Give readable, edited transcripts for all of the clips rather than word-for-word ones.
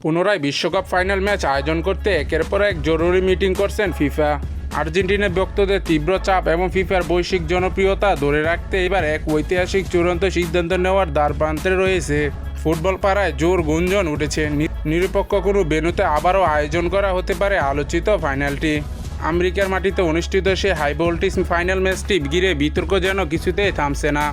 পুনরায় বিশ্বকাপ final match আয়োজন করতে একের পর এক জরুরি মিটিং করছেন ফিফা। আর্জেন্টিনার ভক্তদের তীব্র চাপ এবং ফিফার বৈশ্বিক জনপ্রিয়তা ধরে রাখতে এবার এক ঐতিহাসিক চূড়ান্ত সিদ্ধান্ত নেওয়ার দ্বারপ্রান্তে রয়েছে। ফুটবল পাড়ায় জোর গুঞ্জন উঠেছে, নিরপেক্ষ কোনো ভেন্যুতে আবারও আয়োজন করা হতে পারে আলোচিত ফাইনালটি। আমেরিকার মাটিতে অনুষ্ঠিত সে হাই ভোল্টেজ ফাইনাল ম্যাচটি ঘিরে বিতর্ক যেন কিছুতেই থামছে না।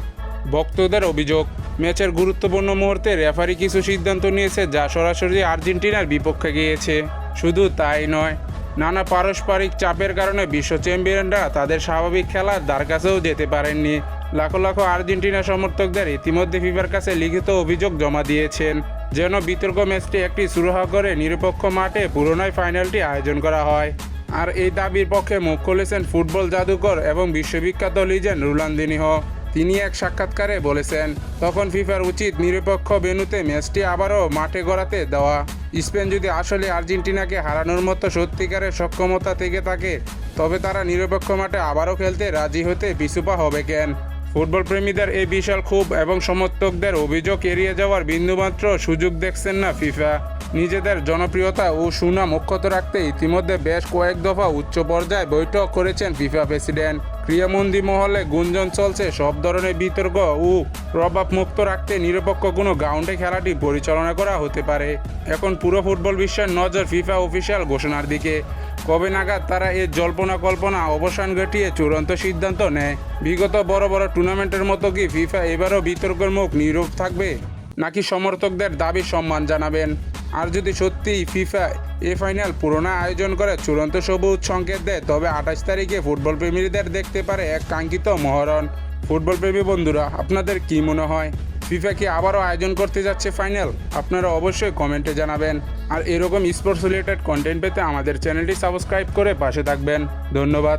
ভক্তদের অভিযোগ, ম্যাচের গুরুত্বপূর্ণ মুহূর্তে রেফারি কিছু সিদ্ধান্ত নিয়েছে যা সরাসরি আর্জেন্টিনার বিপক্ষে গিয়েছে। শুধু তাই নয়, নানা পারস্পরিক চাপের কারণে বিশ্ব চ্যাম্পিয়নরা তাদের স্বাভাবিক খেলার দ্বারকাছেও যেতে পারেননি। লাখো লাখো আর্জেন্টিনা সমর্থকদের ইতিমধ্যে ফিফার কাছে লিখিত অভিযোগ জমা দিয়েছেন যেন বিতর্ক ম্যাচটি একটি সুরাহা করে নিরপেক্ষ মাঠে পুনরায় ফাইনালটি আয়োজন করা হয়। আর এই দাবির পক্ষে মুখ খুলেছেন ফুটবল জাদুকর এবং বিশ্ববিখ্যাত লিজেন্ড রোনালদিনহো। তিনি এক সাক্ষাৎকারে বলেছেন, তখন ফিফার উচিত নিরপেক্ষ ভেন্যুতে ম্যাচটি আবারও মাঠে গড়াতে দেওয়া। স্পেন যদি আসলে আর্জেন্টিনাকে হারানোর মতো সত্যিকারের সক্ষমতা থেকে থাকে, তবে তারা নিরপেক্ষ মাঠে আবারও খেলতে রাজি হতে পিছুপা হবে কেন? ফুটবল প্রেমীদের এই বিশাল ক্ষোভ এবং সমর্থকদের অভিযোগ এড়িয়ে যাওয়ার বিন্দুমাত্র সুযোগ দেখছেন না ফিফা। নিজেদের জনপ্রিয়তা ও সুনাম অক্ষত রাখতে ইতিমধ্যে বেশ কয়েক দফা উচ্চ পর্যায়ে বৈঠক করেছেন ফিফা প্রেসিডেন্ট। ক্রীড়ামন্ত্রী মহলে গুঞ্জন চলছে সব ধরনের বিতর্ক ও প্রভাব মুক্ত রাখতে নিরপেক্ষ কোনো গ্রাউন্ডে খেলাটি পরিচালনা করা হতে পারে। এখন পুরো ফুটবল বিশ্বের নজর ফিফা অফিসিয়াল ঘোষণার দিকে। কবে নাগাদ তারা এই জল্পনা কল্পনা অবসান ঘটিয়ে চূড়ান্ত সিদ্ধান্ত নেয়? বিগত বড় বড় টুর্নামেন্টের মতো কি ফিফা এবারও বিতর্কের মুখ নীরব থাকবে, নাকি সমর্থকদের দাবি সম্মান জানাবেন? আর যদি সত্যিই ফিফা এ ফাইনাল পুনরায় আয়োজন করে চূড়ান্ত সবুজ সংকেত দেয়, তবে 28 তারিখে ফুটবল প্রেমীদের দেখতে পারে এক কাঙ্ক্ষিত মহরণ। ফুটবল প্রেমী বন্ধুরা, আপনাদের কি মনে হয়? ফিফা কি আবারও আয়োজন করতে যাচ্ছে ফাইনাল? আপনারা অবশ্যই কমেন্টে জানাবেন। আর এরকম স্পোর্টস রিলেটেড কন্টেন্ট পেতে আমাদের চ্যানেলটি সাবস্ক্রাইব করে পাশে থাকবেন। ধন্যবাদ।